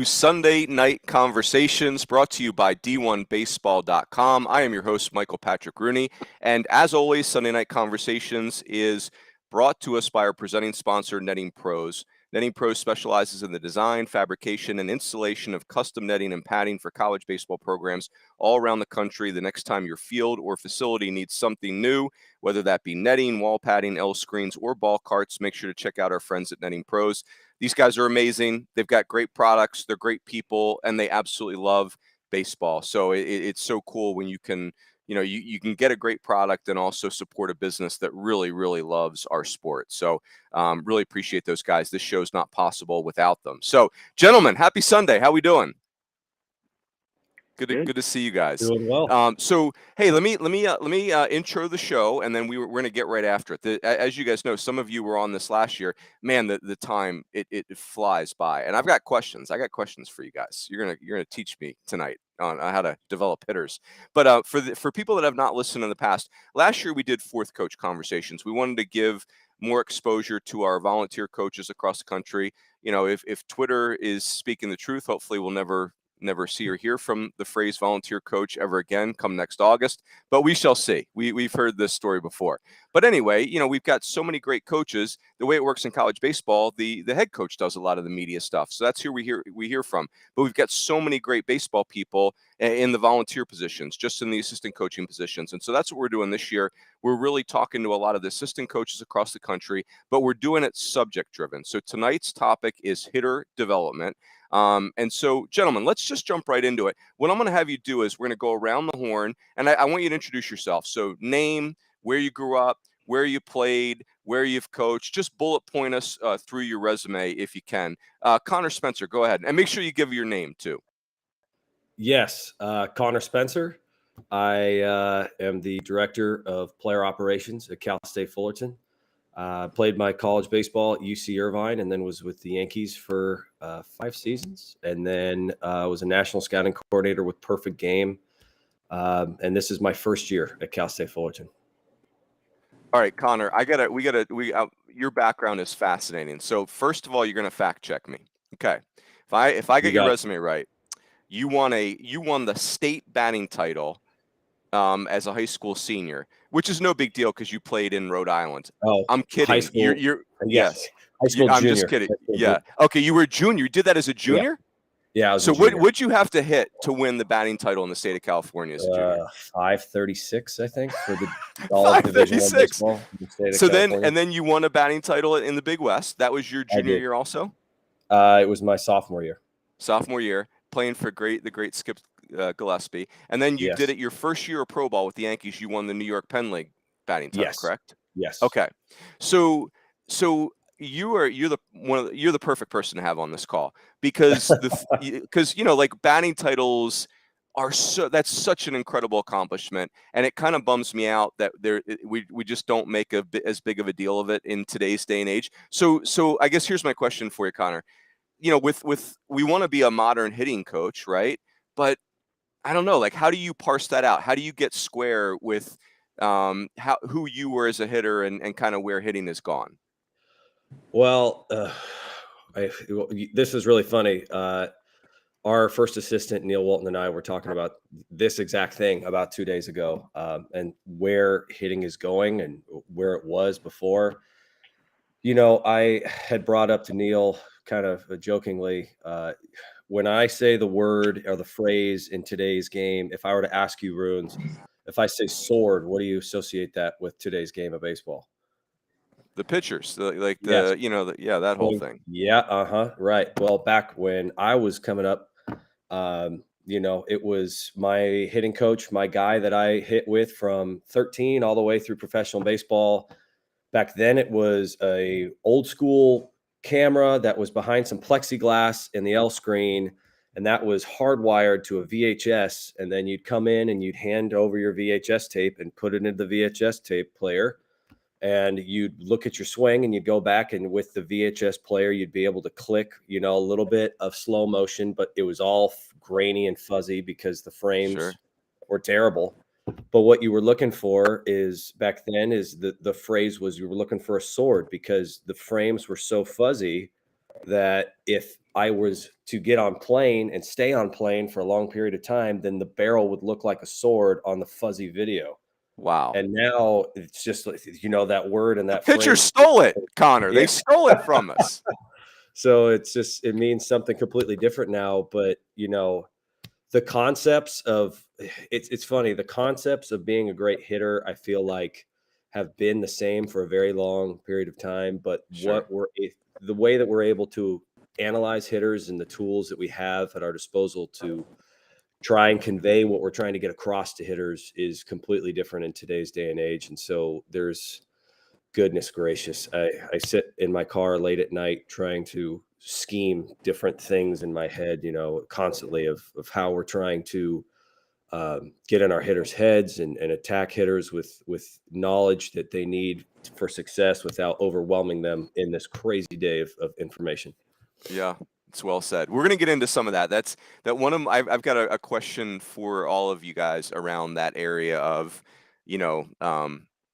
Sunday Night Conversations, brought to you by D1Baseball.com. I am your host, Michael Patrick Rooney, and as always, Sunday Night Conversations is brought to us by our presenting sponsor, Netting Pros. Netting Pros specializes in the design, fabrication, and installation of custom netting and padding for college baseball programs all around the country. The next time your field or facility needs something new, whether that be netting, wall padding, L screens, or ball carts, make sure to check out our friends at Netting Pros. These guys are amazing. They've got great products. They're great people, and they absolutely love baseball. So it's so cool when you can, you can get a great product and also support a business that really, really loves our sport. So really appreciate those guys. This show's not possible without them. So, gentlemen, happy Sunday. How we doing? Good to see you guys. Doing well. So hey, let me intro the show, and then we're gonna get right after it. As you guys know, some of you were on this last year. Man, the time it flies by, and I've got questions. I got questions for you guys. You're gonna teach me tonight on how to develop hitters. But for people that have not listened in the past, last year we did fourth coach conversations. We wanted to give more exposure to our volunteer coaches across the country. You know, if Twitter is speaking the truth, hopefully we'll never see or hear from the phrase volunteer coach ever again come next August, but we shall see. We've heard this story before. But anyway, we've got so many great coaches. The way it works in college baseball, the head coach does a lot of the media stuff. So that's who we hear from. But we've got so many great baseball people in the volunteer positions, just in the assistant coaching positions. And so that's what we're doing this year. We're really talking to a lot of the assistant coaches across the country, but we're doing it subject driven. So tonight's topic is hitter development. And so, gentlemen, let's just jump right into it. What I'm going to have you do is we're going to go around the horn, and I want you to introduce yourself. So name, where you grew up, where you played, where you've coached. Just bullet point us through your resume if you can. Connor Spencer, go ahead. And make sure you give your name, too. Yes, Connor Spencer. I am the director of player operations at Cal State Fullerton. Played my college baseball at UC Irvine, and then was with the Yankees for 5 seasons, and then was a national scouting coordinator with Perfect Game. And this is my first year at Cal State Fullerton. All right, Connor, your background is fascinating. So first of all, you're going to fact check me. Okay. If I get your resume right, you won the state batting title as a high school senior, which is no big deal because you played in Rhode Island. Oh, I'm kidding. High school, yes. High school I'm junior. just kidding. Yeah. Okay, you were a junior. You did that as a junior? Yeah, I was so a junior. what'd you have to hit to win the batting title in the state of California as a junior? 536, I think, for the all Division I baseball in the state of California. Then you won a batting title in the Big West. That was your junior year also? It was my sophomore year. Sophomore year, playing for the great Skip Gillespie. And then you did it your first year of pro ball with the Yankees. You won the New York Penn League batting title, correct? Yes. Okay. So you're the perfect person to have on this call because like batting titles are that's such an incredible accomplishment, and it kind of bums me out that we just don't make as big of a deal of it in today's day and age. So I guess here's my question for you, Connor. With we want to be a modern hitting coach, right? But I don't know, like, how do you parse that out? How do you get square with who you were as a hitter and kind of where hitting has gone? Well, this is really funny. Our first assistant, Neil Walton, and I were talking about this exact thing about 2 days ago, and where hitting is going and where it was before. I had brought up to Neil kind of jokingly, when I say the word or the phrase in today's game, if I were to ask you, Runes, if I say sword, what do you associate that with today's game of baseball? The pitchers, that whole thing. Yeah. Right. Well, back when I was coming up, it was my hitting coach, my guy that I hit with from 13 all the way through professional baseball. Back then it was a old school camera that was behind some plexiglass in the L screen, and that was hardwired to a VHS. And then you'd come in and you'd hand over your VHS tape and put it into the VHS tape player. And you'd look at your swing and you'd go back, and with the VHS player, you'd be able to click, a little bit of slow motion, but it was all grainy and fuzzy because the frames were terrible. But what you were looking for is back then is the phrase was you were looking for a sword, because the frames were so fuzzy that if I was to get on plane and stay on plane for a long period of time, then the barrel would look like a sword on the fuzzy video. Wow. And now it's just like, that word and The that pitcher phrase. stole it, Connor. Yeah. They stole it from us. So it means something completely different now. But, the concepts of it's funny. The concepts of being a great hitter, I feel like, have been the same for a very long period of time. But Sure. the way that we're able to analyze hitters and the tools that we have at our disposal to try and convey what we're trying to get across to hitters is completely different in today's day and age. And so goodness gracious, I sit in my car late at night trying to scheme different things in my head, constantly of how we're trying to get in our hitters' heads and attack hitters with knowledge that they need for success without overwhelming them in this crazy day of information. Yeah, it's well said. We're gonna get into some of that. That's that one of I've got a question for all of you guys around that area of, you know,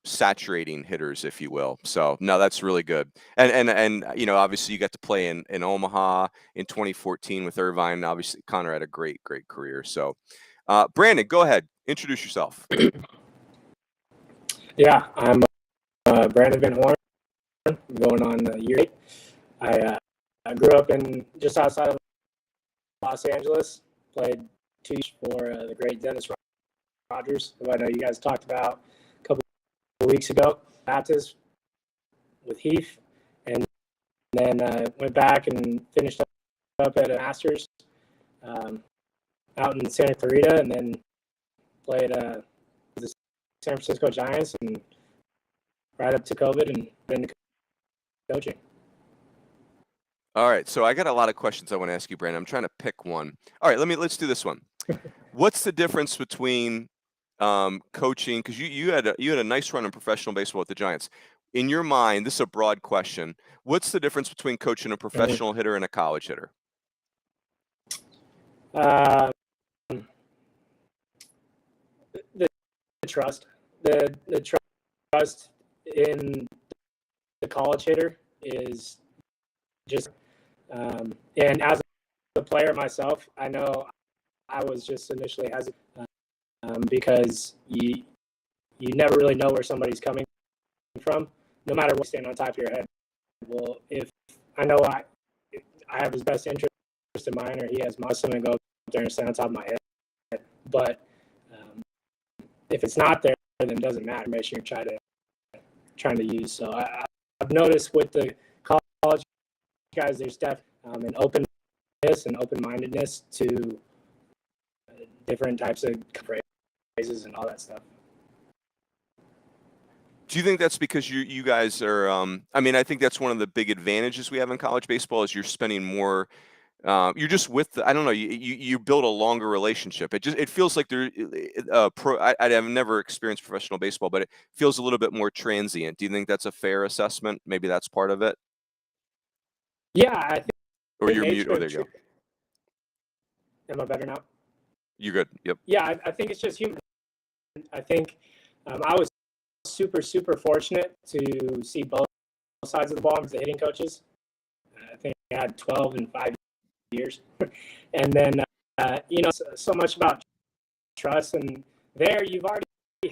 saturating hitters, if you will. So no, that's really good. And obviously you got to play in Omaha in 2014 with Irvine. Obviously Connor had a great career. So Brandon, go ahead, introduce yourself. Yeah, I'm Brandon Van Horn, going on year 8. I grew up in just outside of Los Angeles. Played 2 years for the great Dennis Rogers, who I know you guys talked about a couple of weeks ago. Baptist with Heath, and then went back and finished up at a Masters out in Santa Clarita, and then played the San Francisco Giants, and right up to COVID and been coaching. All right, so I got a lot of questions I want to ask you, Brandon. I'm trying to pick one. All right, let's do this one. What's the difference between coaching? Because you had a nice run in professional baseball with the Giants. In your mind, this is a broad question. What's the difference between coaching a professional hitter and a college hitter? The trust, the trust in the college hitter is just, and as a player myself, I know I was just initially hesitant because you never really know where somebody's coming from, no matter what stand on top of your head. Well, if I know I have his best interest in mind, or he has mine, I'm going to go up there and stand on top of my head. But if it's not there, then it doesn't matter. Make sure you're trying to use. So I've noticed with the college guys, there's definitely an openness and open-mindedness to different types of phrases and all that stuff. Do you think that's because you guys are? I think that's one of the big advantages we have in college baseball is you're spending more. You're just with I don't know. You build a longer relationship. It feels like there. I've never experienced professional baseball, but it feels a little bit more transient. Do you think that's a fair assessment? Maybe that's part of it. Yeah, I think. Or you're mute. Oh, there you go. Am I better now? You're good. Yep. Yeah, I think it's just human. I think I was super fortunate to see both sides of the ball as the hitting coaches. I think I had 12 and 5 years. And then, so much about trust. And there you've already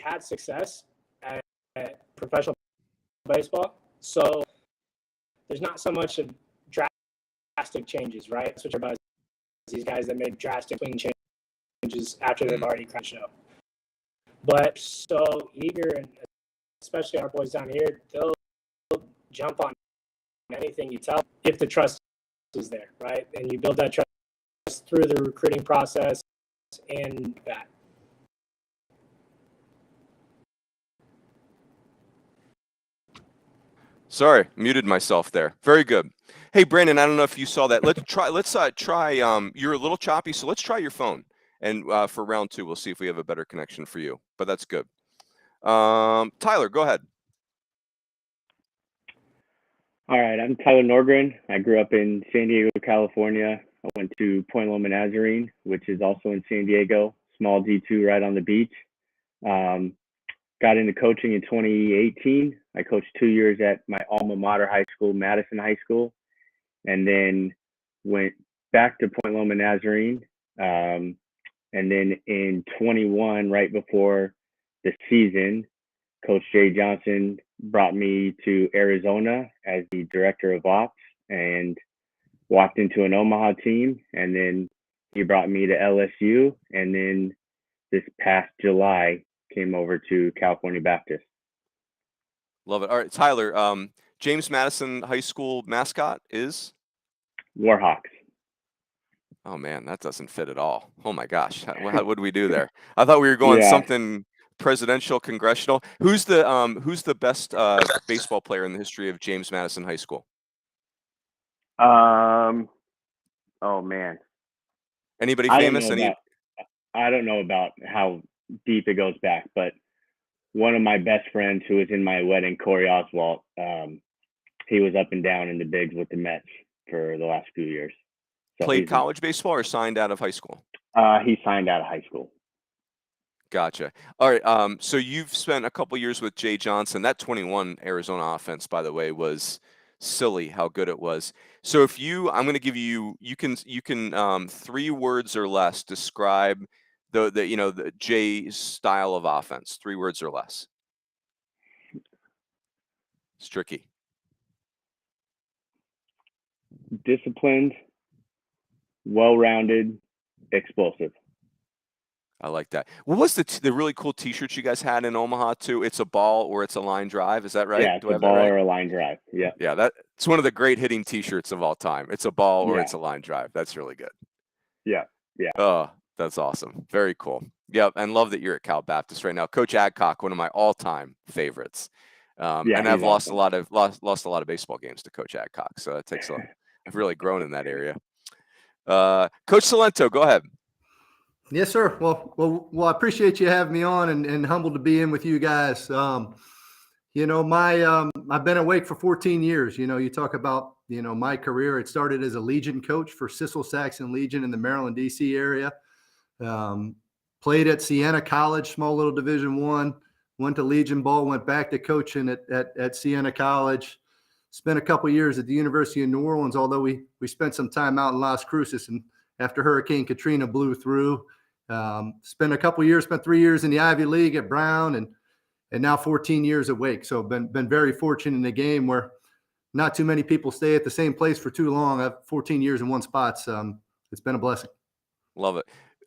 had success at professional baseball. So there's not so much of drastic changes, right? That's what everybody, these guys that make drastic changes after they've already cracked the show. But so eager, and especially our boys down here, they'll jump on anything you tell if the trust is there, right? And you build that trust through the recruiting process and that. Sorry, muted myself there. Very good. Hey, Brandon, I don't know if you saw that. Let's try. You're a little choppy, so let's try your phone. And for round 2, we'll see if we have a better connection for you. But that's good. Tyler, go ahead. All right, I'm Tyler Nordgren. I grew up in San Diego, California. I went to Point Loma Nazarene, which is also in San Diego, small D2 right on the beach. Got into coaching in 2018. I coached 2 years at my alma mater high school, Madison High School. And then went back to Point Loma Nazarene. And then in 21, right before the season, Coach Jay Johnson brought me to Arizona as the director of ops and walked into an Omaha team. And then he brought me to LSU. And then this past July came over to California Baptist. Love it. All right, Tyler, James Madison High School mascot is? Warhawks. Oh man, that doesn't fit at all. Oh my gosh, what did we do there? I thought we were going Yeah. something presidential, congressional. Who's the best baseball player in the history of James Madison High School? Oh man. Anybody I famous? don't know about how deep it goes back, but one of my best friends who was in my wedding, Corey Oswalt, he was up and down in the bigs with the Mets for the last few years. So Played college baseball or signed out of high school? He signed out of high school. Gotcha. All right. So you've spent a couple years with Jay Johnson. That 21 Arizona offense, by the way, was silly how good it was. So I'm going to give you can 3 words or less describe the Jay's style of offense. 3 words or less. It's tricky. Disciplined, well-rounded, explosive. I like that. What was the really cool T-shirts you guys had in Omaha too? It's a ball or it's a line drive. Is that right? Yeah, it's a ball or a line drive. Yeah. Yeah, it's one of the great hitting T-shirts of all time. It's a ball or Yeah. it's a line drive. That's really good. Yeah. Yeah. Oh, that's awesome. Very cool. Yep, and love that you're at Cal Baptist right now. Coach Adcock, one of my all-time favorites. And I've lost awesome. lost a lot of baseball games to Coach Adcock, so that takes I've really grown in that area. Coach Cilento, go ahead. Yes, sir. Well, I appreciate you having me on and humbled to be in with you guys. I've been at Wake for 14 years. You talk about, my career. It started as a Legion coach for Cecil Saxon Legion in the Maryland, D.C. area. Played at Siena College, small little Division I, went to Legion ball, went back to coaching at Siena College, spent a couple years at the University of New Orleans, although we spent some time out in Las Cruces and after Hurricane Katrina blew through. Spent 3 years in the Ivy League at Brown and now 14 years at Wake. So been very fortunate in the game where not too many people stay at the same place for too long. I've 14 years in one spot. So it's been a blessing. Love it.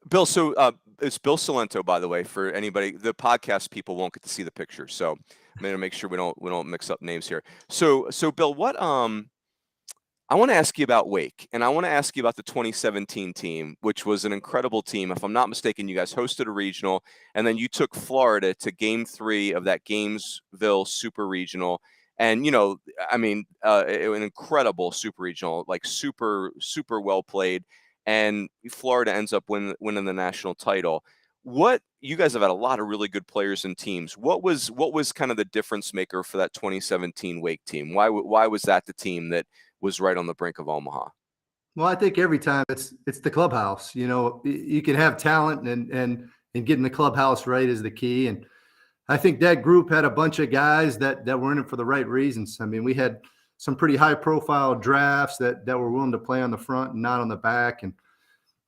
Bill, so it's Bill Cilento, by the way, for anybody. The podcast people won't get to see the picture. So I'm going to make sure we don't mix up names here. So Bill, what I want to ask you about Wake, and I want to ask you about the 2017 team, which was an incredible team. If I'm not mistaken, you guys hosted a regional, and then you took Florida to Game 3 of that Gainesville Super Regional. And, an incredible Super Regional, like super, super well played. And Florida ends up winning the national title. You guys have had a lot of really good players and teams. What was kind of the difference maker for that 2017 Wake team? Why was that the team that was right on the brink of Omaha? Well, I think every time it's the clubhouse. You can have talent and getting the clubhouse right is the key. And I think that group had a bunch of guys that were in it for the right reasons. I mean, we had some pretty high profile drafts that were willing to play on the front and not on the back. And,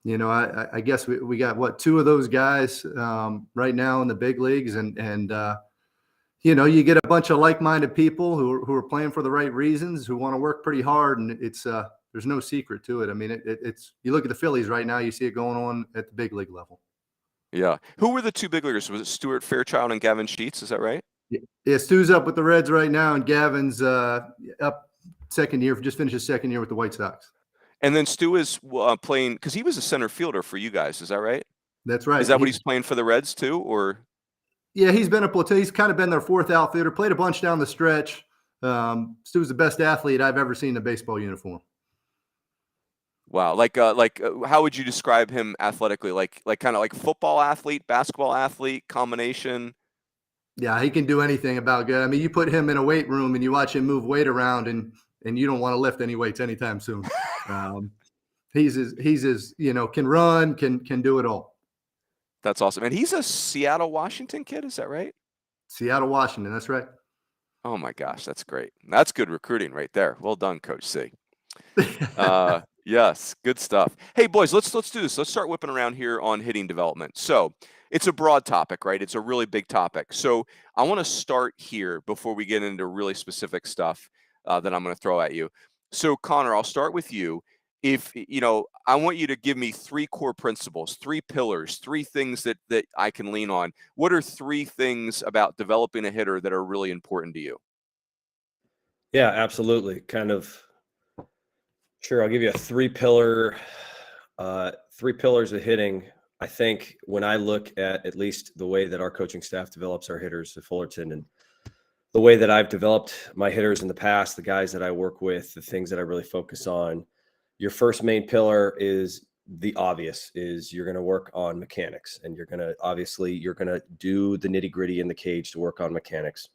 I guess we got 2 of those guys right now in the big leagues. And you get a bunch of like-minded people who are playing for the right reasons, who want to work pretty hard. And it's there's no secret to it. I mean, it's you look at the Phillies right now, you see it going on at the big league level. Yeah. Who were the 2 big leaguers? Was it Stuart Fairchild and Gavin Sheets? Is that right? Yeah, Stu's up with the Reds right now, and Gavin's up second year, just finished his second year with the White Sox. And then Stu is playing, because he was a center fielder for you guys. Is that right? That's right. Is that what he's playing for the Reds too, or? Yeah, he's been a platoon. He's kind of been their 4th outfielder. Played a bunch down the stretch. Stu's the best athlete I've ever seen in a baseball uniform. Wow, how would you describe him athletically? Like kind of like football athlete, basketball athlete combination? Yeah, he can do anything about good. I mean, you put him in a weight room and you watch him move weight around, and you don't want to lift any weights anytime soon. He's can run, can do it all. That's awesome. And he's a Seattle, Washington kid. Is that right? Seattle, Washington. That's right. Oh my gosh, that's great. That's good recruiting right there. Well done, Coach C. Yes, good stuff. Hey boys, let's do this. Let's start whipping around here on hitting development. So it's a broad topic, right? It's a really big topic. So I want to start here before we get into really specific stuff that I'm going to throw at you. So Connor, I'll start with you. If I want you to give me 3 core principles, 3 pillars, 3 things that I can lean on. What are 3 things about developing a hitter that are really important to you? Yeah, absolutely. Kind of. Sure, I'll give you a 3 pillars of hitting. I think when I look at least the way that our coaching staff develops our hitters at Fullerton, and the way that I've developed my hitters in the past, the guys that I work with, the things that I really focus on, your first main pillar is the obvious, is you're going to work on mechanics, and you're going to do the nitty gritty in the cage to work on mechanics.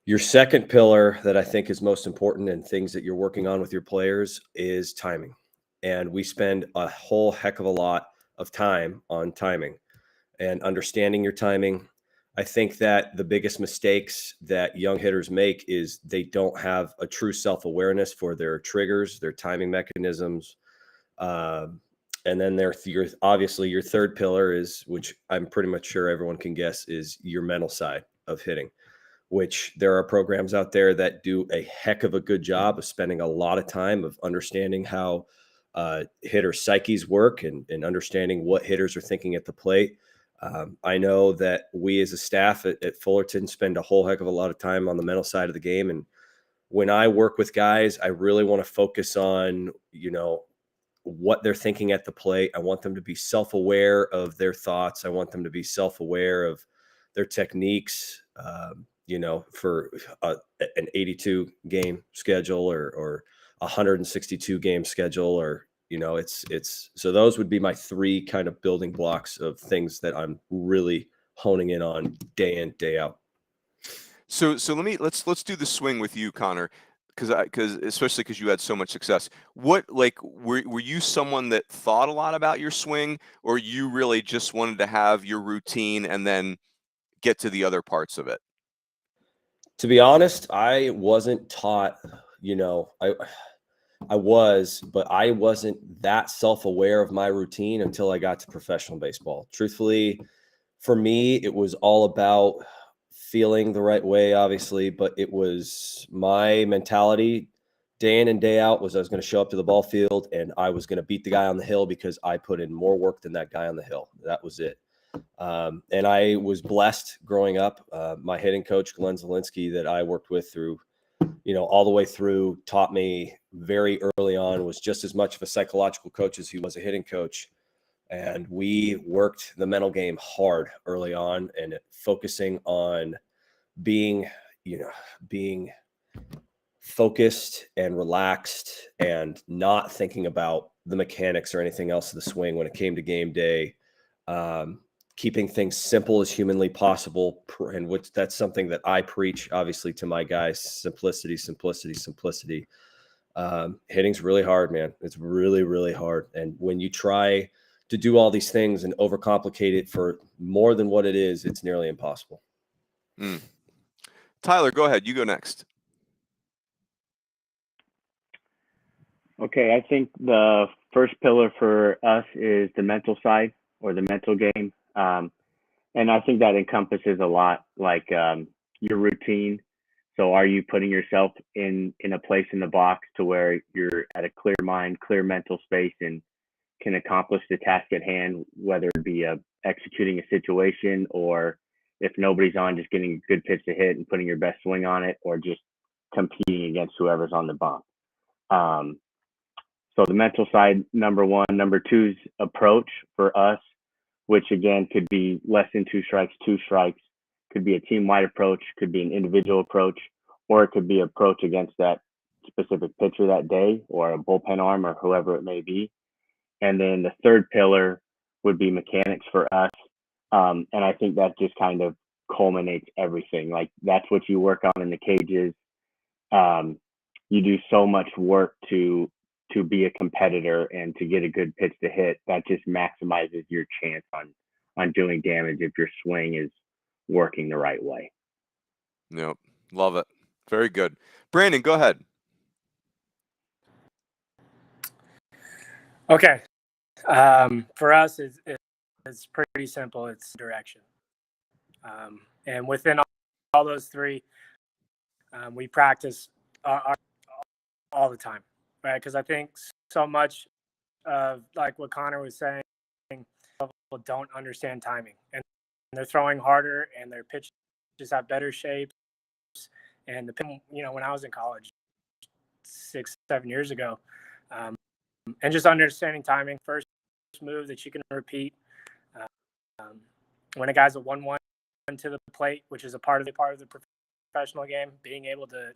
Your second pillar that I think is most important, and things that you're working on with your players, is timing. And we spend a whole heck of a lot of time on timing and understanding your timing. I think that the biggest mistakes that young hitters make is they don't have a true self-awareness for their triggers, their timing mechanisms. And then obviously your third pillar is, which I'm pretty much sure everyone can guess, is your mental side of hitting, which there are programs out there that do a heck of a good job of spending a lot of time of understanding how hitter psyches work, and understanding what hitters are thinking at the plate. I know that we as a staff at Fullerton spend a whole heck of a lot of time on the mental side of the game. And when I work with guys, I really want to focus on, what they're thinking at the plate. I want them to be self-aware of their thoughts. I want them to be self-aware of their techniques. For an 82 game schedule or 162 game schedule, or, so those would be my 3 kind of building blocks of things that I'm really honing in on day in, day out. So let's do the swing with you, Connor, because especially because you had so much success. What, like, were you someone that thought a lot about your swing, or you really just wanted to have your routine and then get to the other parts of it? To be honest, I wasn't taught, I was, but I wasn't that self-aware of my routine until I got to professional baseball. Truthfully, for me, it was all about feeling the right way, obviously, but it was my mentality day in and day out was I was going to show up to the ball field and I was going to beat the guy on the hill because I put in more work than that guy on the hill. That was it. And I was blessed growing up. My hitting coach, Glenn Zielinski, that I worked with through, all the way through, taught me very early on, was just as much of a psychological coach as he was a hitting coach. And we worked the mental game hard early on, and focusing on being focused and relaxed and not thinking about the mechanics or anything else of the swing when it came to game day. Keeping things simple as humanly possible. And that's something that I preach, obviously, to my guys: simplicity, simplicity, simplicity. Hitting's really hard, man. It's really, really hard. And when you try to do all these things and overcomplicate it for more than what it is, it's nearly impossible. Tyler, go ahead. You go next. Okay, I think the first pillar for us is the mental side, or the mental game. And I think that encompasses a lot, like your routine. So are you putting yourself in a place in the box to where you're at a clear mind, clear mental space, and can accomplish the task at hand, whether it be executing a situation, or if nobody's on, just getting a good pitch to hit and putting your best swing on it, or just competing against whoever's on the bump. So the mental side, number 1. Number 2's approach for us, which again could be less than 2 strikes, 2 strikes, could be a team-wide approach, could be an individual approach, or it could be approach against that specific pitcher that day, or a bullpen arm, or whoever it may be. And then the third pillar would be mechanics for us. And I think that just kind of culminates everything. Like, that's what you work on in the cages. You do so much work to be a competitor and to get a good pitch to hit. That just maximizes your chance on doing damage if your swing is working the right way. Yep. Love it. Very good. Brandon, go ahead. Okay. For us, it's pretty simple. It's direction. And within all those three, we practice all the time, right? Because I think so much of like what Connor was saying, people don't understand timing, and they're throwing harder, and their pitches have better shapes. And when I was in college 6-7 years ago, and just understanding timing, first move that you can repeat. When a guy's a 1-1 to the plate, which is a part of the professional game, being able to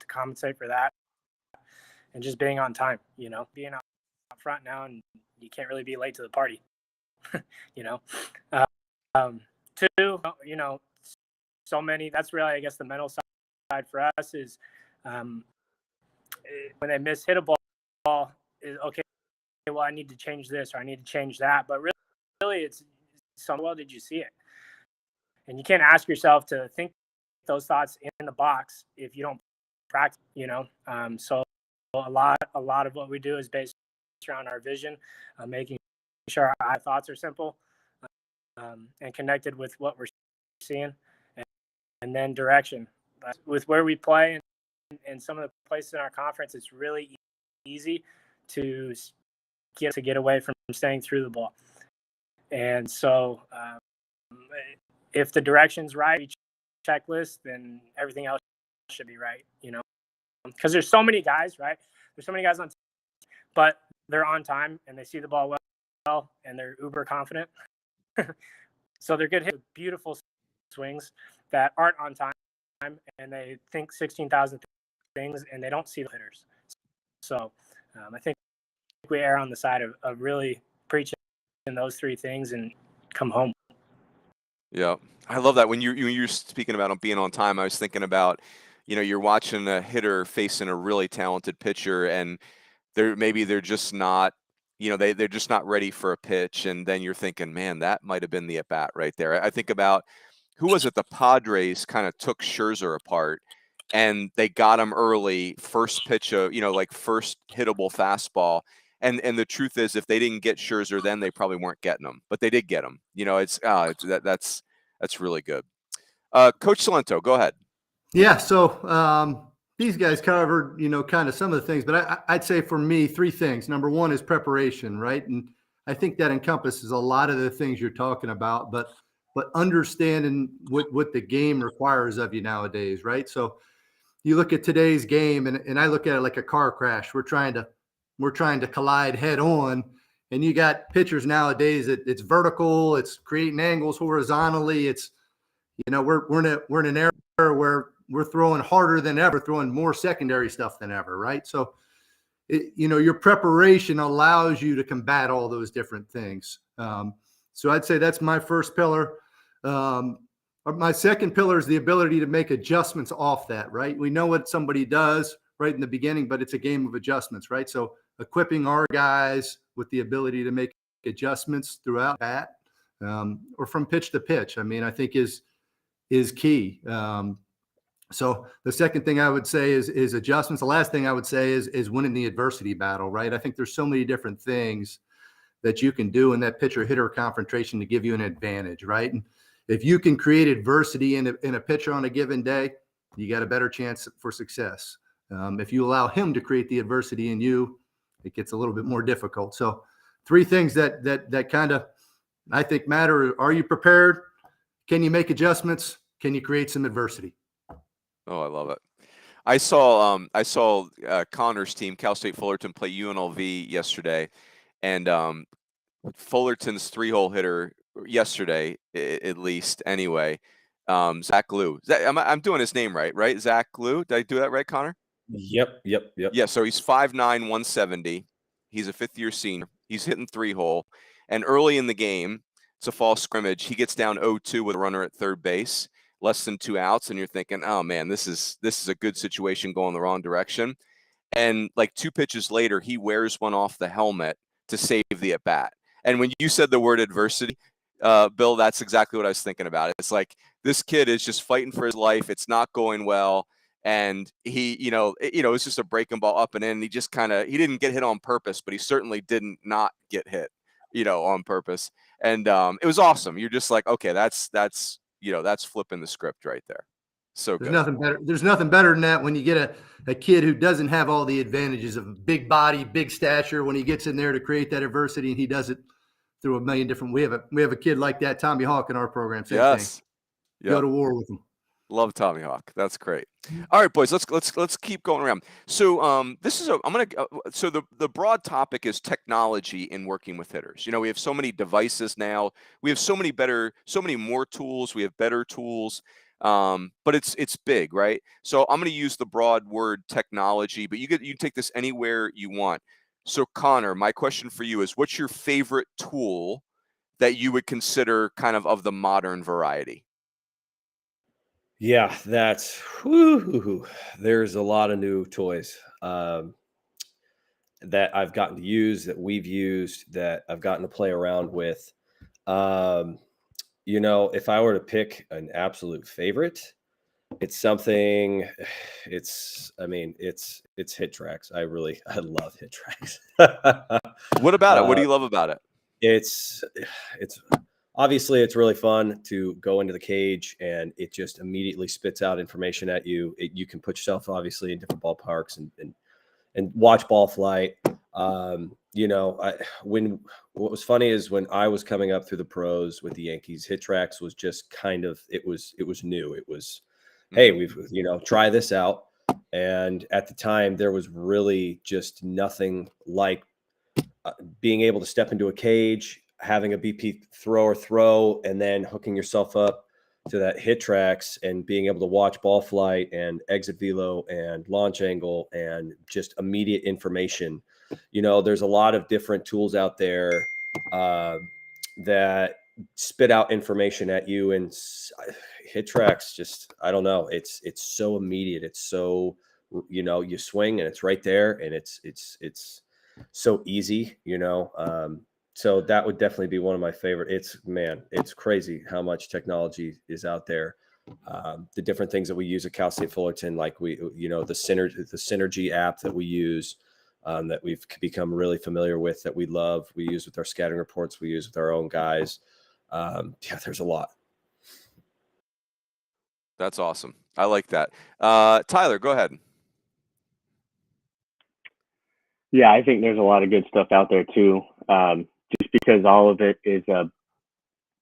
compensate for that, and just being on time. Being out front now, and you can't really be late to the party. Two, so many. That's really, I guess, the mental side for us is when they hit a ball is okay. Well, I need to change this or I need to change that, but really, it's so well did you see it? And you can't ask yourself to think those thoughts in the box if you don't practice. So a lot of what we do is based around our vision, making sure our thoughts are simple and connected with what we're seeing, and then direction. With where we play and some of the places in our conference, it's really easy to get away from staying through the ball. And so if the direction's right, checklist, then everything else should be right, because there's so many guys, right? There's so many guys on team, but they're on time and they see the ball well and they're uber confident. So they're good hit with beautiful swings that aren't on time, and they think 16,000 things and they don't see the hitters. So I think we err on the side of really preaching those three things and come home. Yeah, I love that. When you're speaking about being on time, I was thinking about, you're watching a hitter facing a really talented pitcher, and they're just not, they're just not ready for a pitch, and then you're thinking, man, that might have been the at bat right there. I think about who was it? The Padres kind of took Scherzer apart, and they got him early, first pitch of, like first hittable fastball. And the truth is, if they didn't get Scherzer, then they probably weren't getting him, but they did get him. That's really good. Coach Cilento, go ahead. Yeah. So these guys covered, kind of some of the things, but I'd say for me, three things. Number one is preparation, right? And I think that encompasses a lot of the things you're talking about, but understanding what the game requires of you nowadays, right? So you look at today's game, and I look at it like a car crash. We're trying to collide head on, and you got pitchers nowadays that it's vertical, it's creating angles horizontally. It's, we're in an era where we're throwing harder than ever, throwing more secondary stuff than ever, right? So, your preparation allows you to combat all those different things. So I'd say that's my first pillar. My second pillar is the ability to make adjustments off that, right? We know what somebody does right in the beginning, but it's a game of adjustments, right? So equipping our guys with the ability to make adjustments throughout bat, or from pitch to pitch, I think is key. So the second thing I would say is adjustments. The last thing I would say is winning the adversity battle, right? I think there's so many different things that you can do in that pitcher hitter confrontation to give you an advantage, right? And if you can create adversity in a pitcher on a given day, you got a better chance for success. If you allow him to create the adversity in you, it gets a little bit more difficult. So three things that kind of, I think, matter. Are you prepared? Can you make adjustments? Can you create some adversity? Oh, I love it. I saw Connor's team, Cal State Fullerton, play UNLV yesterday, and Fullerton's 3-hole hitter yesterday, at least anyway, Zach Liu. I'm doing his name right? Zach Liu. Did I do that right, Connor? Yep. Yeah. So he's 5'9", 170. He's a fifth-year senior. He's hitting 3-hole, and early in the game, it's a fall scrimmage. He gets down 0-2 with a runner at third base, less than 2 outs, and you're thinking, oh man, this is a good situation going the wrong direction. And like 2 pitches later, he wears one off the helmet to save the at bat. And when you said the word adversity, Bill, that's exactly what I was thinking about. It's like this kid is just fighting for his life. It's not going well, and he, it was just a breaking ball up and in. He just he didn't get hit on purpose, but he certainly didn't not get hit, on purpose. And it was awesome. You're just like, okay, that's flipping the script right there. So There's good. nothing better. There's nothing better than that when you get a kid who doesn't have all the advantages of big body, big stature. When he gets in there to create that adversity, and he does it through a million different. We have a kid like that, Tommy Hawk, in our program. Same thing. Yep. Go to war with him. Love Tommy Hawk. That's great. All right, boys, let's keep going around. So so the broad topic is technology in working with hitters. We have so many devices now. We have so many more tools. We have better tools. But it's big, right? So I'm going to use the broad word technology, but you can take this anywhere you want. So Connor, my question for you is, what's your favorite tool that you would consider kind of the modern variety? Yeah, there's a lot of new toys that I've gotten to use, that we've used, that I've gotten to play around with. If I were to pick an absolute favorite, it's something, it's hit tracks. I love hit tracks. What about it? What do you love about it? It's obviously it's really fun to go into the cage and it just immediately spits out information at you. You can put yourself obviously in different ballparks and watch ball flight. What was funny is when I was coming up through the pros with the Yankees, hit tracks was just it was new. It was, hey, we've, try this out. And at the time there was really just nothing like being able to step into a cage, having a BP thrower throw, and then hooking yourself up to that hit tracks and being able to watch ball flight and exit velo and launch angle and just immediate information. There's a lot of different tools out there that spit out information at you, and hit tracks just, I don't know. It's so immediate. It's so, you swing and it's right there, and it's so easy, so that would definitely be one of my favorite. It's crazy how much technology is out there. The different things that we use at Cal State Fullerton, like the Synergy app that we use, that we've become really familiar with, that we love. We use with our scouting reports. We use with our own guys. There's a lot. That's awesome. I like that. Tyler, go ahead. Yeah, I think there's a lot of good stuff out there too. Just because all of it is a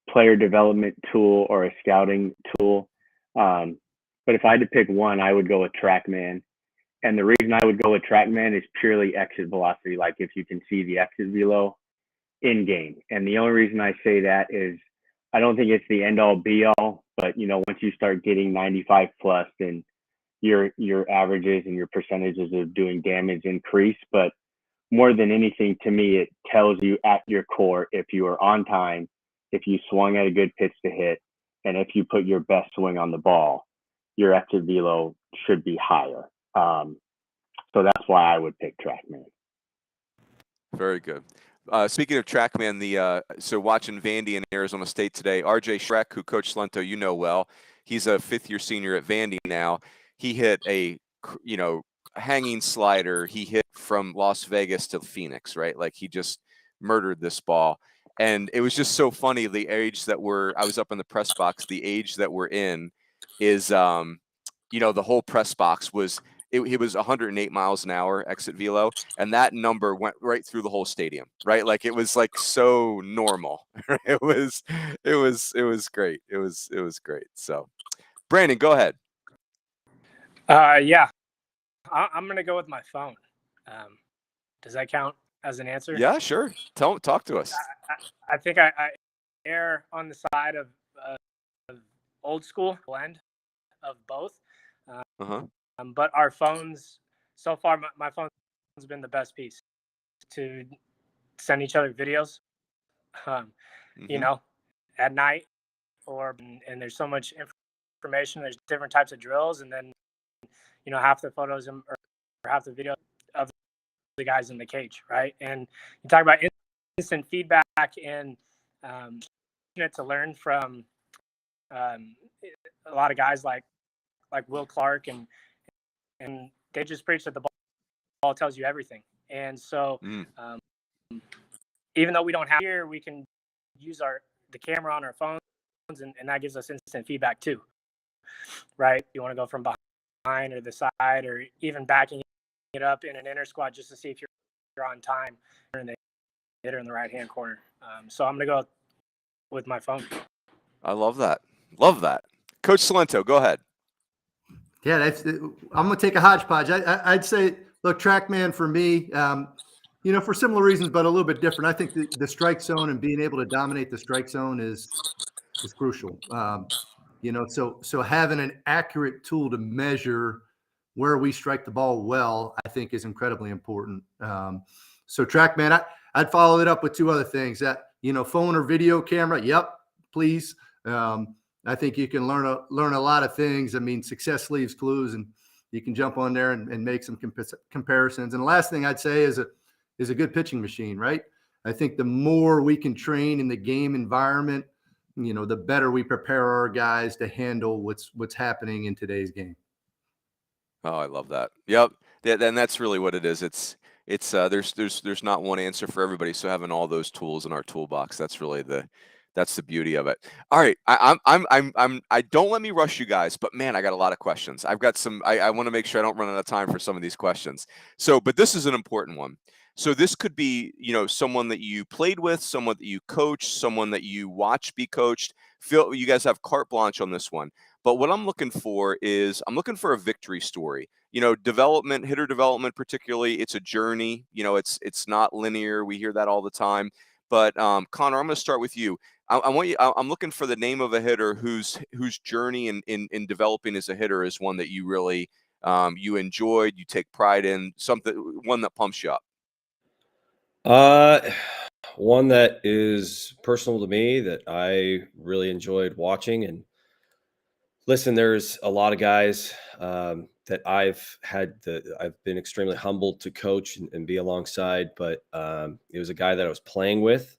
player development tool or a scouting tool. But if I had to pick one, I would go with TrackMan. And the reason I would go with TrackMan is purely exit velocity. Like if you can see the exit velo in game. And the only reason I say that is I don't think it's the end all be all, but once you start getting 95 plus, then your averages and your percentages of doing damage increase. But more than anything, to me, it tells you at your core if you are on time, if you swung at a good pitch to hit, and if you put your best swing on the ball, your exit velo should be higher. So that's why I would pick TrackMan. Very good. Speaking of TrackMan, so watching Vandy in Arizona State today, RJ Schreck, who coached Cilento, well, he's a fifth-year senior at Vandy now. He hit a, hanging slider. He hit from Las Vegas to Phoenix, right? Like he just murdered this ball. And it was just so funny. The age that I was up in the press box, the age that we're in is, the whole press box was, it was 108 miles an hour exit velo. And that number went right through the whole stadium, right? Like it was like so normal. It was great. It was great. So Brandon, go ahead. Yeah. I'm going to go with my phone. Does that count as an answer? Yeah, sure. Talk to us. I think I err on the side of old school blend of both. But our phones, so far, my phone's been the best piece to send each other videos, at night, and there's so much information. There's different types of drills, and then, half the photos or half the video of the guys in the cage, right? And you talk about instant feedback and to learn from a lot of guys like Will Clark and and they just preach that the ball tells you everything. And so, even though we don't have here, we can use the camera on our phones, and that gives us instant feedback too, right? You want to go from behind or the side, or even backing it up in an inner squat just to see if you're on time, and the hitter in the right hand corner. So I'm gonna go with my phone. I love that. Love that. Coach Cilento, go ahead. Yeah, I'm going to take a hodgepodge. I'd say, look, TrackMan for me, for similar reasons, but a little bit different. I think the strike zone and being able to dominate the strike zone is crucial. So having an accurate tool to measure where we strike the ball well, I think is incredibly important. So TrackMan, I'd follow it up with two other things. That, phone or video camera. Yep, please. I think you can learn a lot of things. I mean, success leaves clues, and you can jump on there and make some comparisons. And the last thing I'd say is a good pitching machine, right? I think the more we can train in the game environment, the better we prepare our guys to handle what's happening in today's game. Oh, I love that. Yep. And that's really what it is. It's there's not one answer for everybody. So having all those tools in our toolbox, that's the beauty of it. All right. I don't let me rush you guys, but man, I got a lot of questions. I've got some, I want to make sure I don't run out of time for some of these questions. So, but this is an important one. So this could be, someone that you played with, someone that you coached, someone that you watch be coached. Phil, you guys have carte blanche on this one. But what I'm looking for is a victory story. Hitter development, particularly, it's a journey. It's not linear. We hear that all the time. But Connor, I'm going to start with you. I'm looking for the name of a hitter whose journey in developing as a hitter is one that you really you enjoyed, you take pride in, one that pumps you up. One that is personal to me that I really enjoyed watching. And listen, there's a lot of guys that I've been extremely humbled to coach and be alongside, but it was a guy that I was playing with,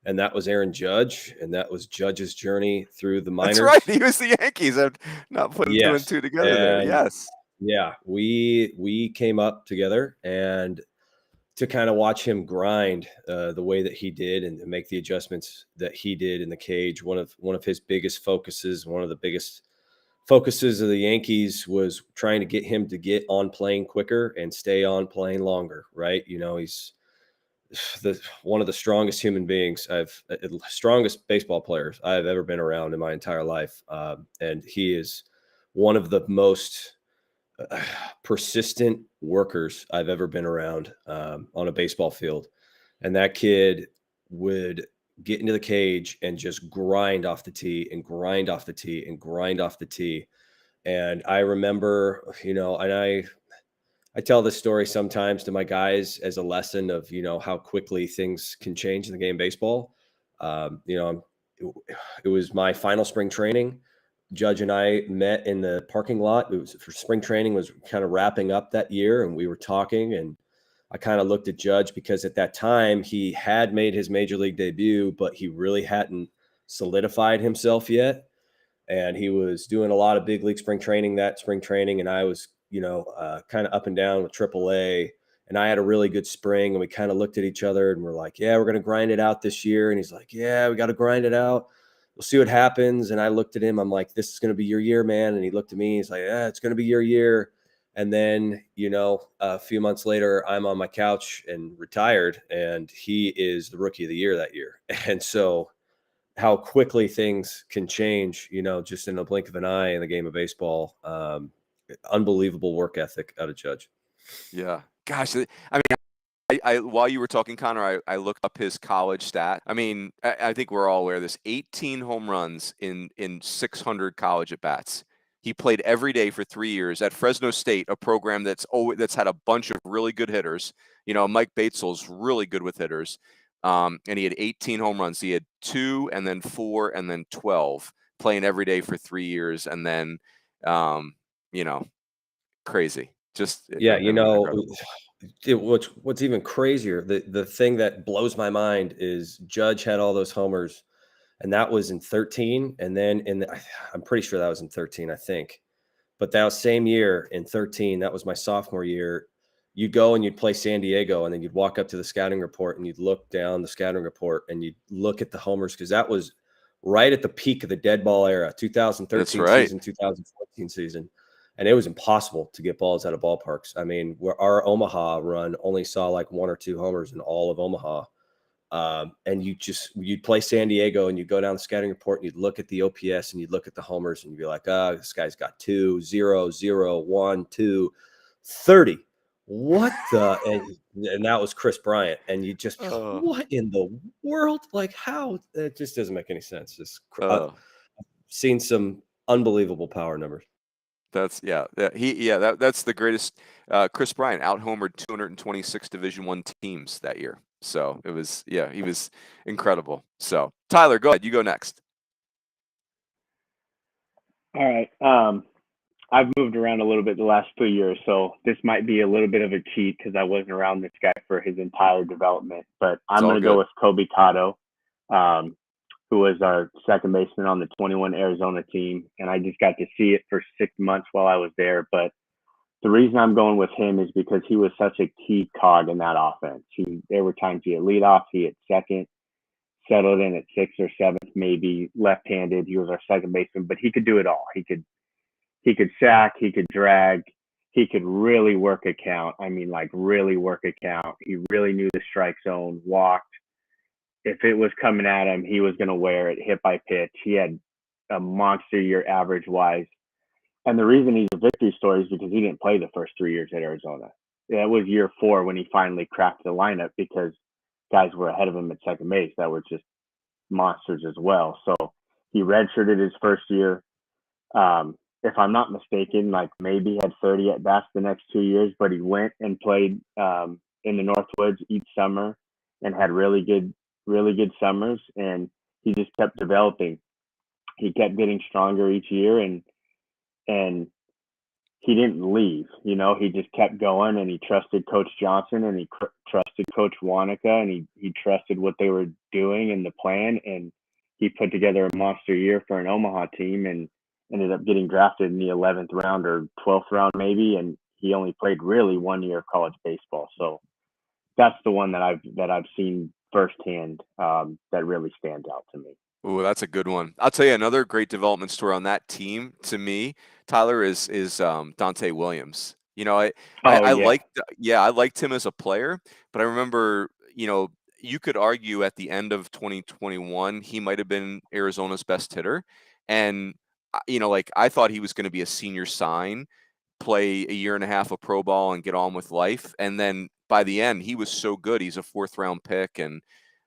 and that was Aaron Judge, and that was Judge's journey through the minors. That's right. He was the Yankees. I'm not putting two and two together there. Yes. Yeah. We came up together, and to kind of watch him grind the way that he did and make the adjustments that he did in the cage. One of his biggest focuses, one of the biggest focuses of the Yankees was trying to get him to get on playing quicker and stay on playing longer. Right. He's one of the strongest human beings strongest baseball players I've ever been around in my entire life. And he is one of the most persistent workers I've ever been around on a baseball field. And that kid would get into the cage and just grind off the tee and grind off the tee and grind off the tee. And I remember, and I tell this story sometimes to my guys as a lesson of, how quickly things can change in the game of baseball. It was my final spring training. Judge and I met in the parking lot. It was for spring training was kind of wrapping up that year, and we were talking, and I kind of looked at Judge because at that time he had made his major league debut, but he really hadn't solidified himself yet. And he was doing a lot of big league spring training, and I was, kind of up and down with AAA, and I had a really good spring, and we kind of looked at each other and we're like, yeah, we're going to grind it out this year. And he's like, yeah, we got to grind it out. We'll see what happens. And I looked at him. I'm like, this is going to be your year, man. And he looked at me. He's like, yeah, it's going to be your year. And then, a few months later, I'm on my couch and retired, and he is the rookie of the year that year. And so how quickly things can change, just in the blink of an eye in the game of baseball. Unbelievable work ethic out of Judge. Yeah. Gosh. I mean, I while you were talking, Connor, I looked up his college stat. I mean, I think we're all aware of this. 18 home runs in 600 college at bats. He played every day for 3 years at Fresno State, a program that's had a bunch of really good hitters. Mike Batesell's really good with hitters. And he had 18 home runs. He had 2 and then 4 and then 12 playing every day for 3 years. And then, crazy. Just, yeah, what's even crazier, the thing that blows my mind is Judge had all those homers, and that was in 13. And then I'm pretty sure that was in 13, I think. But that same year in 13, that was my sophomore year, you'd go and you'd play San Diego, and then you'd walk up to the scouting report and you'd look down the scouting report and you'd look at the homers, because that was right at the peak of the dead ball era, 2013 That's right. season, 2014 season. And it was impossible to get balls out of ballparks. I mean, our Omaha run only saw like 1 or 2 homers in all of Omaha. And you'd play San Diego and you'd go down the scouting report and you'd look at the OPS and you'd look at the homers and you'd be like, oh, this guy's got 2, 0, 0, 1, 2, 30. What the? And that was Chris Bryant. And you just, what in the world? Like, how? It just doesn't make any sense. Just seen some unbelievable power numbers. That's that's the greatest. Chris Bryant out-homered 226 Division I teams that year. So it was, he was incredible. So Tyler, go ahead. You go next. All right. I've moved around a little bit the last 2 years, so this might be a little bit of a cheat because I wasn't around this guy for his entire development. But I'm going to go with Kobe Cotto, who was our second baseman on the 21 Arizona team, and I just got to see it for 6 months while I was there. But the reason I'm going with him is because he was such a key cog in that offense. There were times he hit leadoff, he hit second, settled in at 6th or 7th, maybe left-handed. He was our second baseman, but he could do it all. He could sack, he could drag, he could really work a count. I mean, like really work a count. He really knew the strike zone, walked. If it was coming at him, he was going to wear it hit by pitch. He had a monster year average-wise. And the reason he's a victory story is because he didn't play the first 3 years at Arizona. That was year 4 when he finally cracked the lineup because guys were ahead of him at second base that were just monsters as well. So he redshirted his first year. If I'm not mistaken, like maybe had 30 at bats the next 2 years, but he went and played in the Northwoods each summer and had really good summers, and he just kept developing. He kept getting stronger each year, and he didn't leave. He just kept going, and he trusted Coach Johnson, and he trusted Coach Wanaka, and he trusted what they were doing and the plan, and he put together a monster year for an Omaha team and ended up getting drafted in the 11th round or 12th round maybe, and he only played really 1 year of college baseball. So that's the one that I've seen firsthand that really stands out to me. Oh, that's a good one. I'll tell you another great development story on that team to me, Tyler, is Dante Williams. I liked him as a player, but I remember, you could argue at the end of 2021 he might have been Arizona's best hitter, and I thought he was going to be a senior sign, play a year and a half of pro ball and get on with life, and then by the end he was so good. He's a 4th round pick, and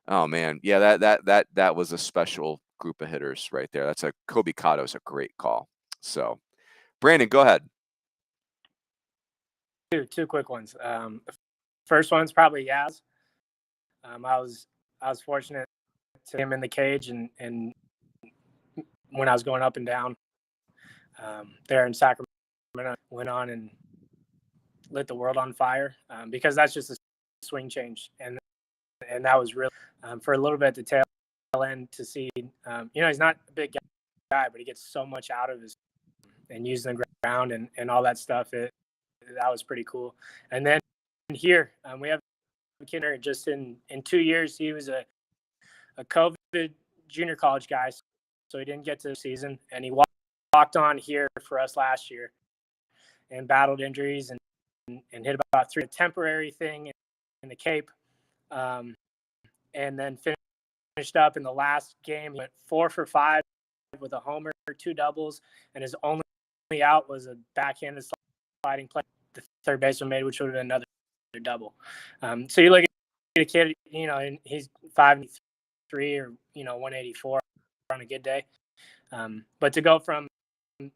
oh man, yeah, that was a special group of hitters right there. Kobe Cotto is a great call. So, Brandon, go ahead. Two quick ones. First one's probably Yaz. I was fortunate to him in the cage, and when I was going up and down there in Sacramento, went on and lit the world on fire because that's just a swing change, and that was really for a little bit at the tail end to see. He's not a big guy, but he gets so much out of his and using the ground and all that stuff. That was pretty cool. And then here we have a kid just in 2 years. He was a COVID junior college guy, so he didn't get to the season, and he walked on here for us last year and battled injuries and hit about 3, a temporary thing in the Cape, and then finished up in the last game. He went 4 for 5 with a homer, 2 doubles, and his only out was a backhanded sliding play the third baseman made, which would have been another double. So you look at a kid, and he's 5'3" or 184 on a good day. But to go from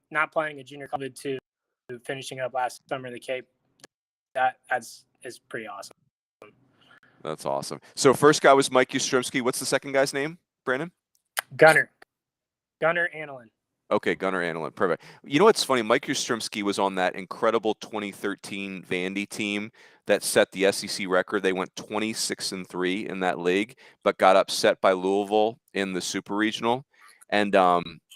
not playing a junior college to finishing up last summer in the Cape, that's pretty awesome. That's awesome. So first guy was Mike Yastrzemski. What's the second guy's name, Brandon? Gunnar Anilin. Okay, Gunnar Anilin. Perfect. You know what's funny? Mike Yastrzemski was on that incredible 2013 Vandy team that set the SEC record. They went 26-3 in that league, but got upset by Louisville in the Super Regional. And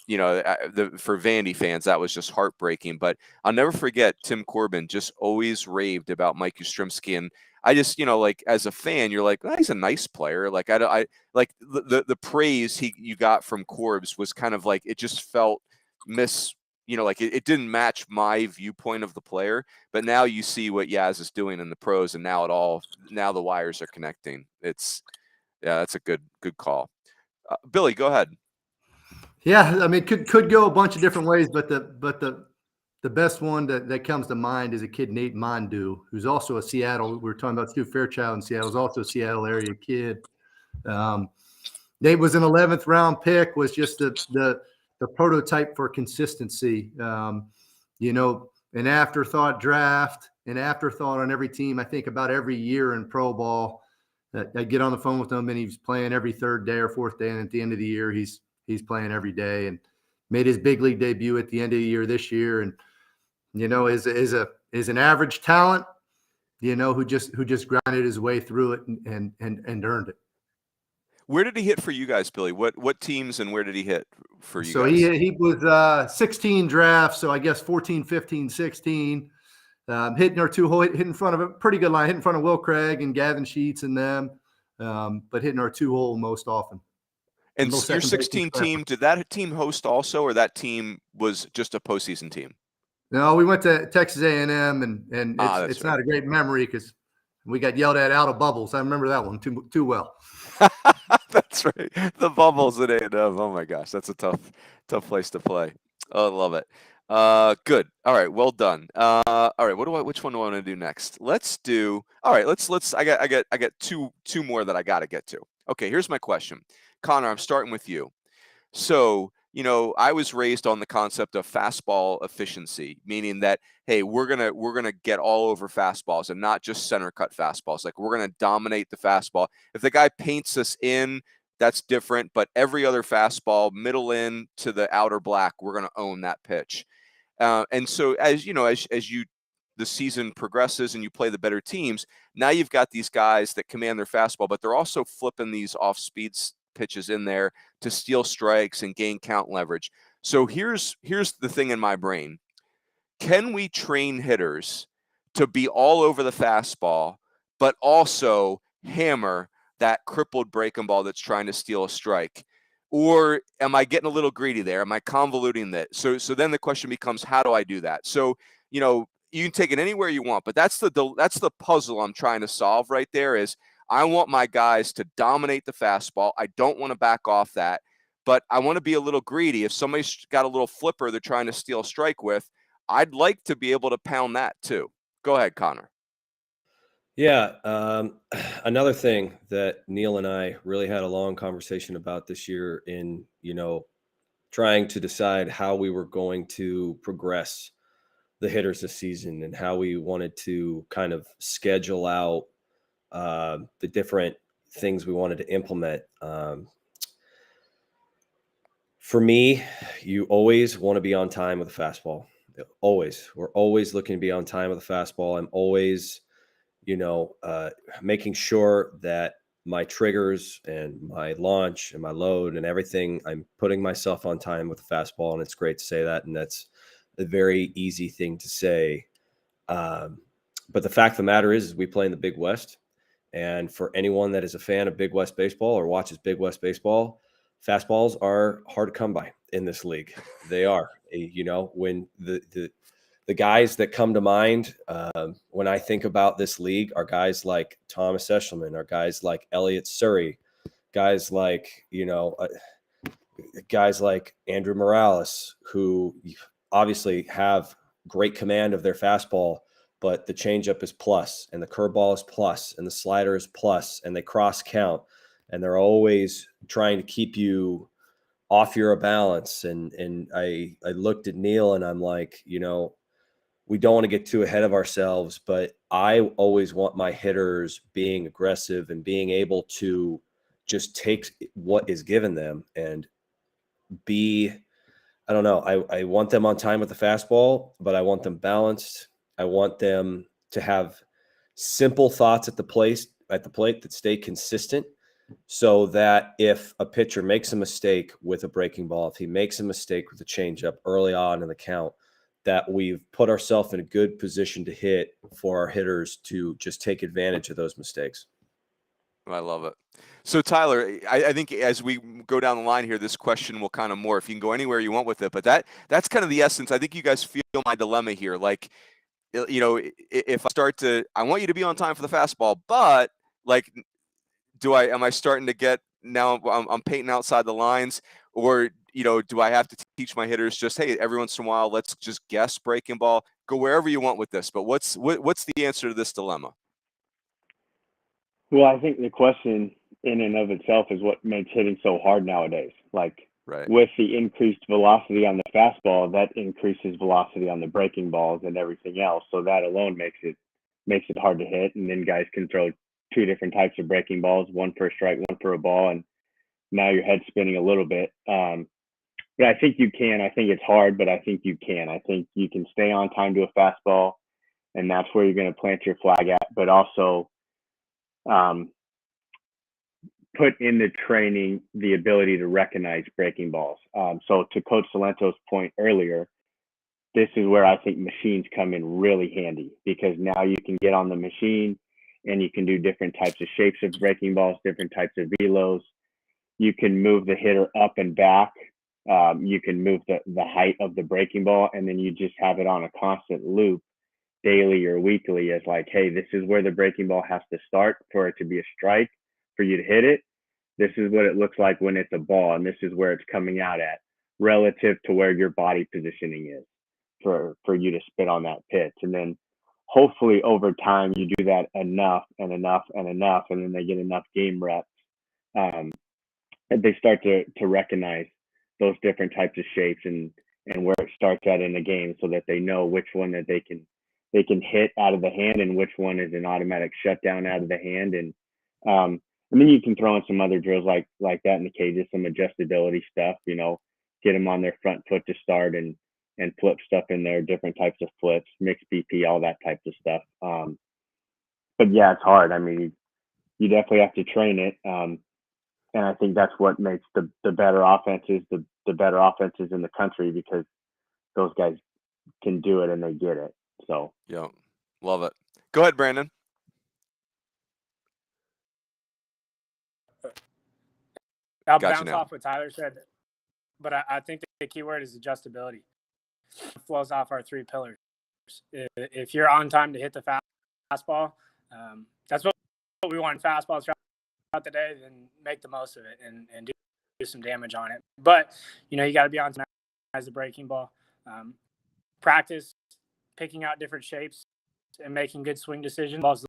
for Vandy fans, that was just heartbreaking. But I'll never forget Tim Corbin just always raved about Mike Yastrzemski, and I just, like as a fan, you're like, he's a nice player. Like I like the praise you got from Corbs was kind of like it just felt like it didn't match my viewpoint of the player. But now you see what Yaz is doing in the pros, and now the wires are connecting. That's a good call. Billy, go ahead. Yeah, I mean, could go a bunch of different ways, but the best one that comes to mind is a kid, Nate Mondu, who's also a Seattle. We were talking about Stu Fairchild in Seattle. Is also a Seattle area kid. Nate was an 11th round pick. Was just the prototype for consistency. An afterthought draft, an afterthought on every team. I think about every year in pro ball. I get on the phone with him, and he's playing every third day or fourth day, and at the end of the year, he's playing every day, and made his big league debut at the end of the year this year. And is an average talent, who just grinded his way through it and earned it. Where did he hit for you guys, Billy? What teams and where did he hit for you so guys? He was 16 drafts, so I guess 14, 15, 16. Hitting our two hole, hit in front of a pretty good line, hit in front of Will Craig and Gavin Sheets and them, but hitting our two hole most often. And your 16 team, did that team host also, or that team was just a postseason team? No, we went to Texas A&M, and it's right. Not a great memory because we got yelled at out of bubbles. I remember that one too well. That's right. The bubbles at A&M. Oh my gosh, that's a tough place to play. Oh, I love it. Good. All right. Well done. All right. Which one do I want to do next? Let's do. All right. Let's. I got two more that I got to get to. Okay. Here's my question, Connor. I'm starting with you. So, I was raised on the concept of fastball efficiency, meaning that, hey, we're gonna get all over fastballs and not just center cut fastballs. Like we're gonna dominate the fastball. If the guy paints us in, that's different. But every other fastball, middle in to the outer black, we're gonna own that pitch. And so as the season progresses and you play the better teams, now you've got these guys that command their fastball, but they're also flipping these off speeds pitches in there to steal strikes and gain count leverage. So here's the thing in my brain. Can we train hitters to be all over the fastball, but also hammer that crippled breaking ball that's trying to steal a strike? Or am I getting a little greedy there? Am I convoluting that? So then the question becomes, how do I do that? So, you can take it anywhere you want, but that's the puzzle I'm trying to solve right there. Is I want my guys to dominate the fastball. I don't want to back off that, but I want to be a little greedy. If somebody's got a little flipper they're trying to steal a strike with, I'd like to be able to pound that too. Go ahead, Connor. Yeah. Another thing that Neil and I really had a long conversation about this year in, trying to decide how we were going to progress the hitters this season and how we wanted to kind of schedule out the different things we wanted to implement. For me, you always want to be on time with a fastball. Always. We're always looking to be on time with a fastball. I'm always, making sure that my triggers and my launch and my load and everything, I'm putting myself on time with the fastball. And it's great to say that. And that's a very easy thing to say. But the fact of the matter is we play in the Big West. And for anyone that is a fan of Big West baseball or watches Big West baseball, fastballs are hard to come by in this league. They are, when the guys that come to mind when I think about this league are guys like Thomas Eshelman, are guys like Elliott Surrey, guys like, guys like Andrew Morales, who obviously have great command of their fastball, but the changeup is plus and the curveball is plus and the slider is plus and they cross count and they're always trying to keep you off your balance. And I looked at Neil and I'm like, we don't want to get too ahead of ourselves, but I always want my hitters being aggressive and being able to just take what is given them and be, I don't know. I want them on time with the fastball, but I want them balanced. I want them to have simple thoughts at the plate that stay consistent. so that if a pitcher makes a mistake with a breaking ball, if he makes a mistake with a changeup early on in the count, that we've put ourselves in a good position to hit for our hitters to just take advantage of those mistakes. I love it. So Tyler, I think as we go down the line here, this question will kind of morph. You can go anywhere you want with it, but that's kind of the essence. I think you guys feel my dilemma here. Like, you know, if I want you to be on time for the fastball, but like, am I starting to get now I'm painting outside the lines, or, you know, do I have to teach my hitters just, hey, every once in a while, let's just guess breaking ball, go wherever you want with this. But what's the answer to this dilemma? Well, I think the question in and of itself is what makes hitting so hard nowadays. Like, Right. with the increased velocity on the fastball, that increases velocity on the breaking balls and everything else. So that alone makes it hard to hit. And then guys can throw two different types of breaking balls, one for a strike, one for a ball, and now your head's spinning a little bit. But I think you can. I think it's hard, but I think you can. I think you can stay on time to a fastball, and that's where you're going to plant your flag at. But also, put in the training the ability to recognize breaking balls. So to Coach Cilento's point earlier, this is where I think machines come in really handy, because now you can get on the machine and you can do different types of shapes of breaking balls, different types of velos. You can move the hitter up and back. You can move the height of the breaking ball, and then you just have it on a constant loop daily or weekly as like, hey, this is where the breaking ball has to start for it to be a strike, for you to hit it. This is what it looks like when it's a ball, and this is where it's coming out at relative to where your body positioning is for you to spit on that pitch. And then hopefully over time you do that enough and enough and enough, and then they get enough game reps, and they start to recognize those different types of shapes and where it starts at in the game, so that they know which one that they can hit out of the hand and which one is an automatic shutdown out of the hand. And then you can throw in some other drills like that in the cages, some adjustability stuff, you know, get them on their front foot to start and flip stuff in there, different types of flips, mixed BP, all that type of stuff. But yeah, it's hard. I mean, you definitely have to train it. And I think that's what makes the better offenses, the better offenses in the country, because those guys can do it and they get it. So Yeah, love it. Go ahead, Brandon. I'll Got you bounce now. off what Tyler said, but I think the key word is adjustability. It flows off our three pillars. If you're on time to hit the fastball, that's what we want. Fastballs throughout the day, then make the most of it and do some damage on it. But, you know, you got to be on time as the breaking ball. Practice picking out different shapes and making good swing decisions. Balls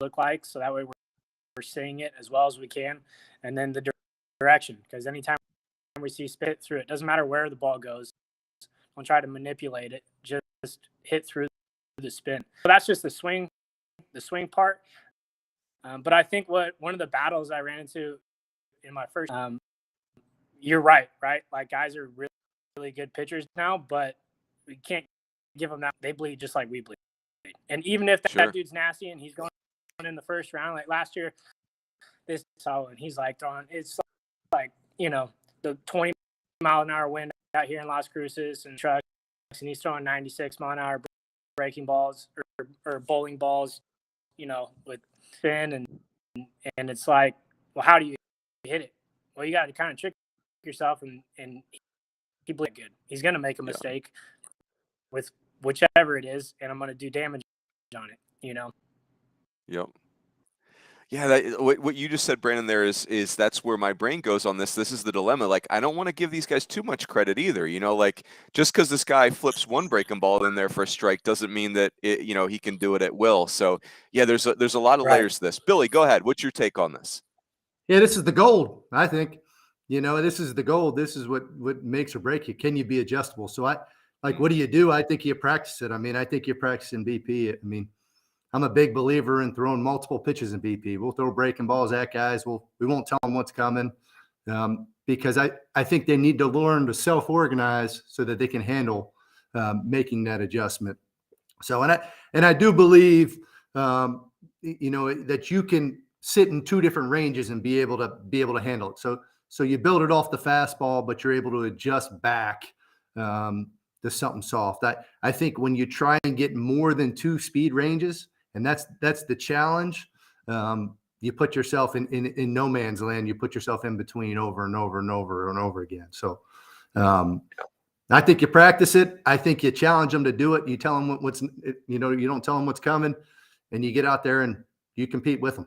look like, so that way we're seeing it as well as we can. And then the direction, because anytime we see spit through it, doesn't matter where the ball goes. Don't try to manipulate it. Just hit through the spin. So that's just the swing part. But I think one of the battles I ran into in my first, you're right? Like, guys are really, really good pitchers now, but we can't give them that. They bleed just like we bleed. And even if that dude's nasty and he's going in the first round, like last year, this solid, and he's like throwing, it's like, you know, the 20-mile-an-hour wind out here in Las Cruces and trucks, and he's throwing 96-mile-an-hour breaking balls or bowling balls, you know, with spin, and it's like, well, how do you hit it? Well, you got to kind of trick yourself, and he bleeds good. He's going to make a mistake with whichever it is, and I'm going to do damage on it, you know? Yep. Yeah, what you just said, Brandon, there is that's where my brain goes on this. This is the dilemma. Like, I don't want to give these guys too much credit either. You know, like, just because this guy flips one breaking ball in there for a strike doesn't mean that you know, he can do it at will. So yeah, there's a lot of layers to this. Billy, go ahead. What's your take on this? Yeah, this is the gold, I think. You know, this is the gold. This is what makes or break you. Can you be adjustable? So what do you do? I think you practice it. I mean, I think you practice in BP. I mean, I'm a big believer in throwing multiple pitches in BP. We'll throw breaking balls at guys. We won't tell them what's coming, because I think they need to learn to self-organize so that they can handle making that adjustment. So, and I do believe, you know, that you can sit in two different ranges and be able to handle it. So you build it off the fastball, but you're able to adjust back to something soft. I think when you try and get more than two speed ranges, and that's the challenge, you put yourself in no man's land. You put yourself in between over and over and over and over again. So I think you practice it. I think you challenge them to do it. You tell them what's, you don't tell them what's coming, and you get out there and you compete with them.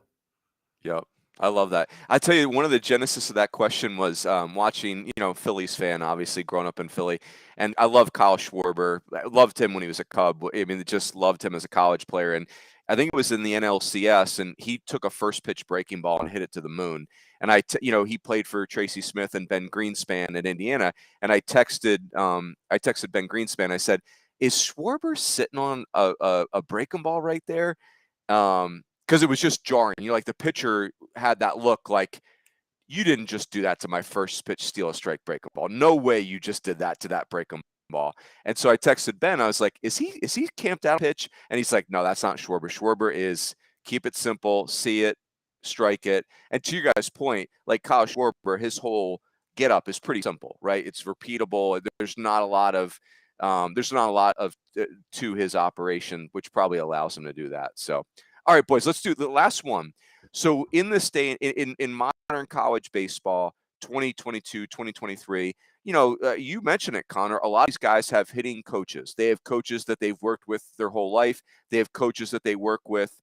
Yep. I love that. I tell you, one of the genesis of that question was watching, Phillies fan, obviously growing up in Philly. And I love Kyle Schwarber. I loved him when he was a Cub. I mean, just loved him as a college player. And I think it was in the NLCS, and he took a first pitch breaking ball and hit it to the moon. And he played for Tracy Smith and Ben Greenspan at Indiana. And I texted Ben Greenspan. I said, "Is Schwarber sitting on a breaking ball right there?" Because it was just jarring. Like the pitcher had that look like, you didn't just do that to my first pitch, steal a strike, breaking ball. No way you just did that to that breaking ball. And so I texted Ben. I was like, is he camped out pitch? And he's like, no, that's not Schwarber. Schwarber is keep it simple, see it, strike it. And to you guys' point, like Kyle Schwarber, his whole get up is pretty simple, right? It's repeatable. There's not a lot of to his operation, which probably allows him to do that. So, all right, boys, let's do the last one. So in this day, in modern college baseball, 2022, 2023, you mentioned it, Connor, a lot of these guys have hitting coaches. They have coaches that they've worked with their whole life. They have coaches that they work with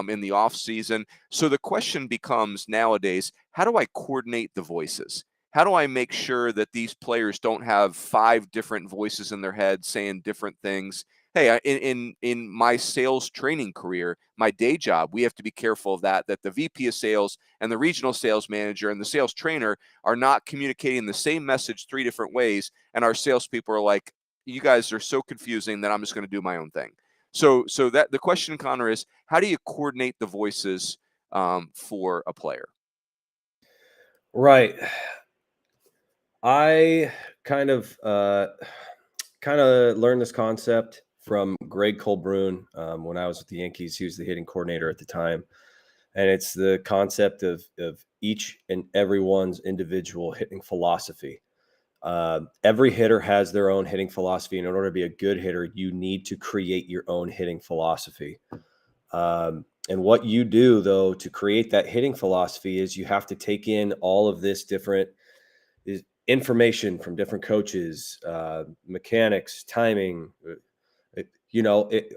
in the off season. So the question becomes nowadays, how do I coordinate the voices? How do I make sure that these players don't have 5 different voices in their head saying different things? Hey, in my sales training career, my day job, we have to be careful of that the VP of sales and the regional sales manager and the sales trainer are not communicating the same message 3 different ways. And our salespeople are like, you guys are so confusing that I'm just going to do my own thing. So that the question, Connor, is how do you coordinate the voices for a player? Right. I kind of learned this concept from Greg Colbrune when I was with the Yankees. He was the hitting coordinator at the time. And it's the concept of each and everyone's individual hitting philosophy. Every hitter has their own hitting philosophy. And in order to be a good hitter, you need to create your own hitting philosophy. And what you do, though, to create that hitting philosophy is you have to take in all of this different information from different coaches, mechanics, timing.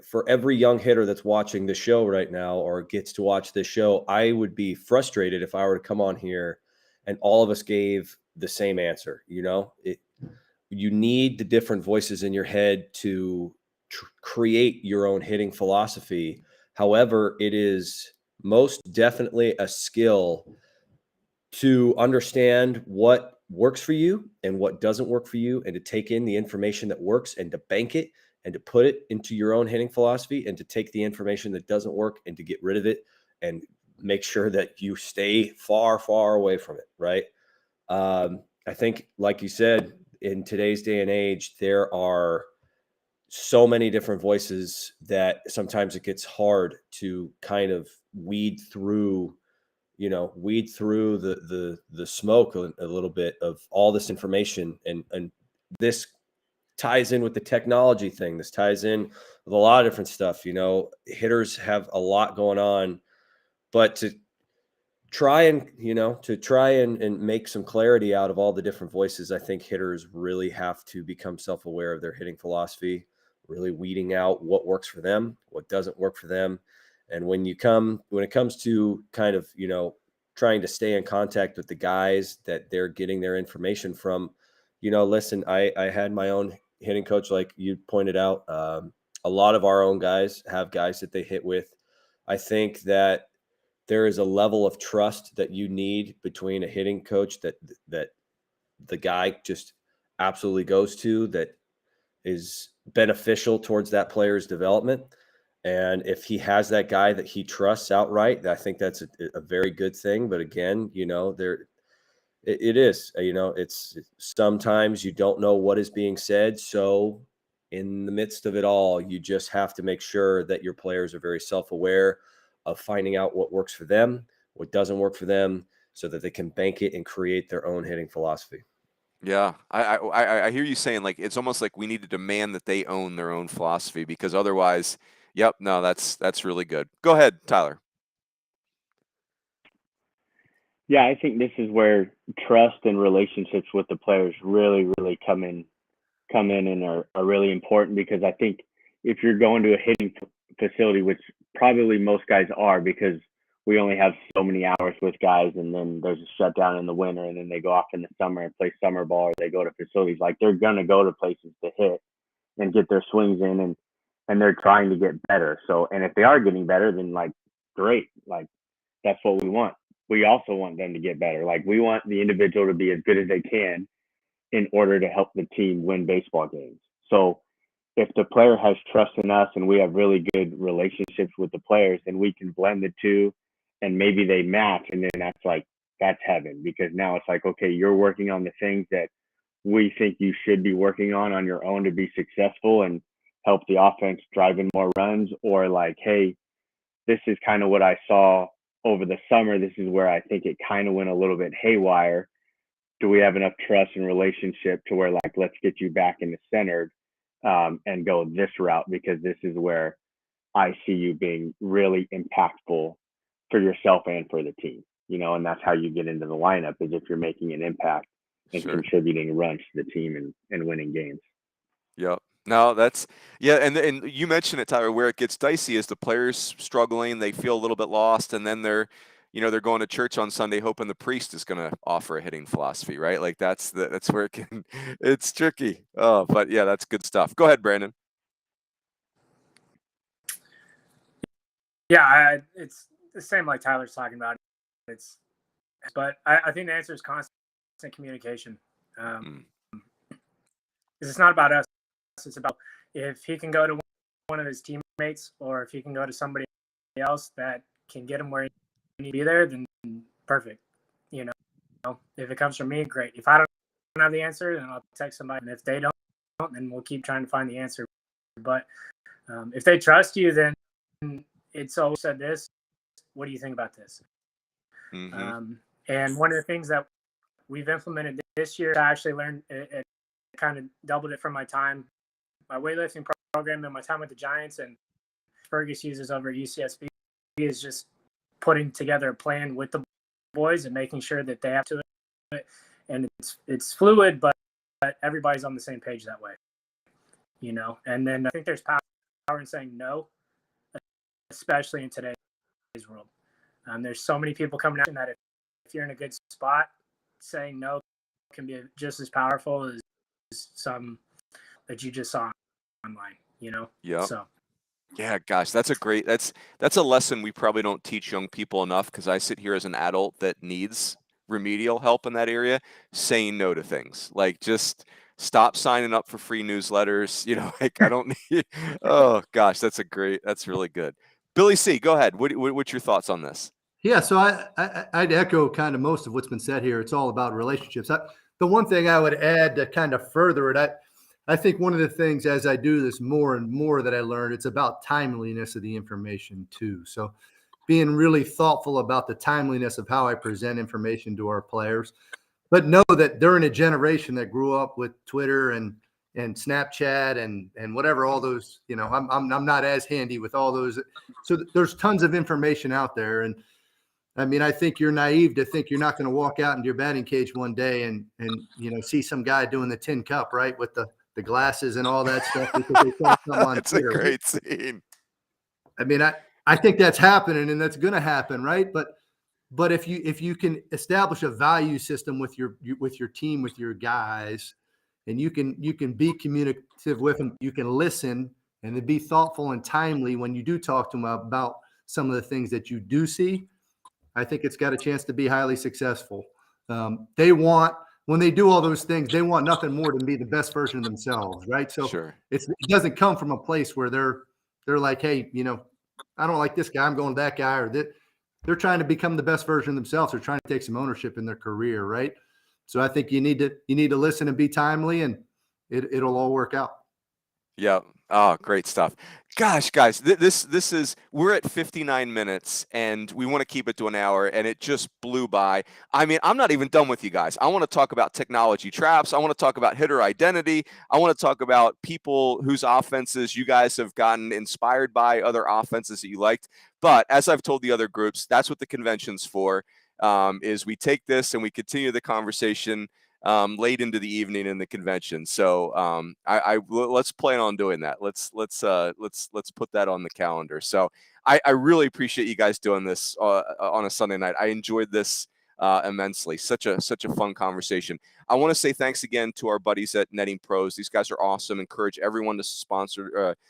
For every young hitter that's watching the show right now or gets to watch this show, I would be frustrated if I were to come on here and all of us gave the same answer. You need the different voices in your head to create your own hitting philosophy. However, it is most definitely a skill to understand what works for you and what doesn't work for you, and to take in the information that works and to bank it and to put it into your own hitting philosophy, and to take the information that doesn't work and to get rid of it and make sure that you stay far, far away from it. Right. I think, like you said, in today's day and age, there are so many different voices that sometimes it gets hard to kind of weed through the smoke a little bit of all this information. And this ties in with the technology thing. This ties in with a lot of different stuff. Hitters have a lot going on, but to try and make some clarity out of all the different voices, I think hitters really have to become self-aware of their hitting philosophy, really weeding out what works for them, what doesn't work for them. And when it comes to kind of, trying to stay in contact with the guys that they're getting their information from, listen, I had my own hitting coach, like you pointed out. A lot of our own guys have guys that they hit with. I think that there is a level of trust that you need between a hitting coach that the guy just absolutely goes to, that is beneficial towards that player's development. And if he has that guy that he trusts outright, I think that's a very good thing. But again, it is, it's sometimes you don't know what is being said. So in the midst of it all, you just have to make sure that your players are very self-aware of finding out what works for them, what doesn't work for them, so that they can bank it and create their own hitting philosophy. Yeah, I hear you saying, like, it's almost like we need to demand that they own their own philosophy, because otherwise, yep, no, that's really good. Go ahead, Tyler. Yeah, I think this is where trust and relationships with the players really, really come in and are really important, because I think if you're going to a hitting facility, which probably most guys are, because we only have so many hours with guys, and then there's a shutdown in the winter, and then they go off in the summer and play summer ball, or they go to facilities, like they're going to go to places to hit and get their swings in, and they're trying to get better. So, and if they are getting better, then like, great, like that's what we want. We also want them to get better. Like, we want the individual to be as good as they can in order to help the team win baseball games. So if the player has trust in us and we have really good relationships with the players, then we can blend the two, and maybe they match. And then that's heaven, because now it's like, okay, you're working on the things that we think you should be working on your own to be successful and help the offense drive in more runs. Or like, hey, this is kind of what I saw over the summer. This is where I think it kind of went a little bit haywire. Do we have enough trust and relationship to where, like, let's get you back in the centered and go this route, because this is where I see you being really impactful for yourself and for the team, and that's how you get into the lineup, is if you're making an impact and Sure. contributing runs to the team and winning games. Yep. No, that's yeah, and you mentioned it, Tyler, where it gets dicey is the players struggling, they feel a little bit lost, and then they're going to church on Sunday hoping the priest is going to offer a hitting philosophy, right? Like that's where it can it's tricky. Oh, but yeah, that's good stuff. Go ahead, Brandon. Yeah, it's the same like Tyler's talking about. But I think the answer is constant communication. It's not about us. It's about if he can go to one of his teammates, or if he can go to somebody else that can get him where he needs to be there, then perfect. If it comes from me, great. If I don't have the answer, then I'll text somebody. And if they don't, then we'll keep trying to find the answer. But if they trust you, then it's always said this. What do you think about this? Mm-hmm. And one of the things that we've implemented this year, I actually learned it kind of doubled it from my weightlifting program and my time with the Giants, and Fergus uses over at UCSB, is just putting together a plan with the boys and making sure that they have to it. And it's fluid, but everybody's on the same page that way, And then I think there's power in saying no, especially in today's world. There's so many people coming out that if you're in a good spot, saying no can be just as powerful as some that you just saw online, Yeah. So yeah, gosh, that's a lesson we probably don't teach young people enough, because I sit here as an adult that needs remedial help in that area, saying no to things. Like, just stop signing up for free newsletters. Like, I don't need. Oh gosh, that's really good. Billy C, go ahead. What's your thoughts on this? Yeah, so I'd echo kind of most of what's been said here. It's all about relationships. The one thing I would add to kind of further it, I think one of the things as I do this more and more that I learned, it's about timeliness of the information too. So being really thoughtful about the timeliness of how I present information to our players, but know that they're in a generation that grew up with Twitter and Snapchat and whatever, all those, I'm not as handy with all those. So there's tons of information out there. And I mean, I think you're naive to think you're not going to walk out into your batting cage one day and see some guy doing the tin cup, right, with the glasses and all that stuff. Because they saw something on That's Twitter. a great scene. I mean, I think that's happening, and that's going to happen, right? But if you can establish a value system with your team, with your guys, and you can be communicative with them, you can listen and then be thoughtful and timely when you do talk to them about some of the things that you do see, I think it's got a chance to be highly successful. When they do all those things, they want nothing more than be the best version of themselves, right? So Sure. it doesn't come from a place where they're like, hey, I don't like this guy, I'm going to that guy, or that. They're trying to become the best version of themselves. They're trying to take some ownership in their career, right? So I think you need to listen and be timely, and it'll all work out. Yeah, Oh, great stuff. Gosh, guys, this is we're at 59 minutes and we want to keep it to an hour and it just blew by. I mean, I'm not even done with you guys. I want to talk about technology traps. I want to talk about hitter identity. I want to talk about people whose offenses you guys have gotten inspired by, other offenses that you liked. But as I've told the other groups, that's what the convention's for. Is we take this and we continue the conversation late into the evening in the convention. So let's plan on doing that. Let's put that on the calendar. So I really appreciate you guys doing this on a Sunday night. I enjoyed this immensely. Such a fun conversation. I want to say thanks again to our buddies at Netting Pros. These guys are awesome. Encourage everyone to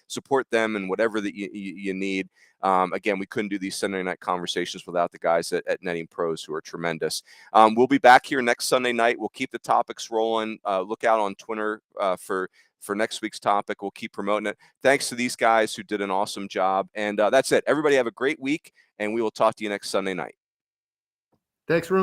support them and whatever that you need. Again, we couldn't do these Sunday night conversations without the guys at Netting Pros, who are tremendous. We'll be back here next Sunday night. We'll keep the topics rolling. Look out on Twitter for next week's topic. We'll keep promoting it. Thanks to these guys who did an awesome job. And that's it. Everybody have a great week, and we will talk to you next Sunday night. Thanks, Rooney.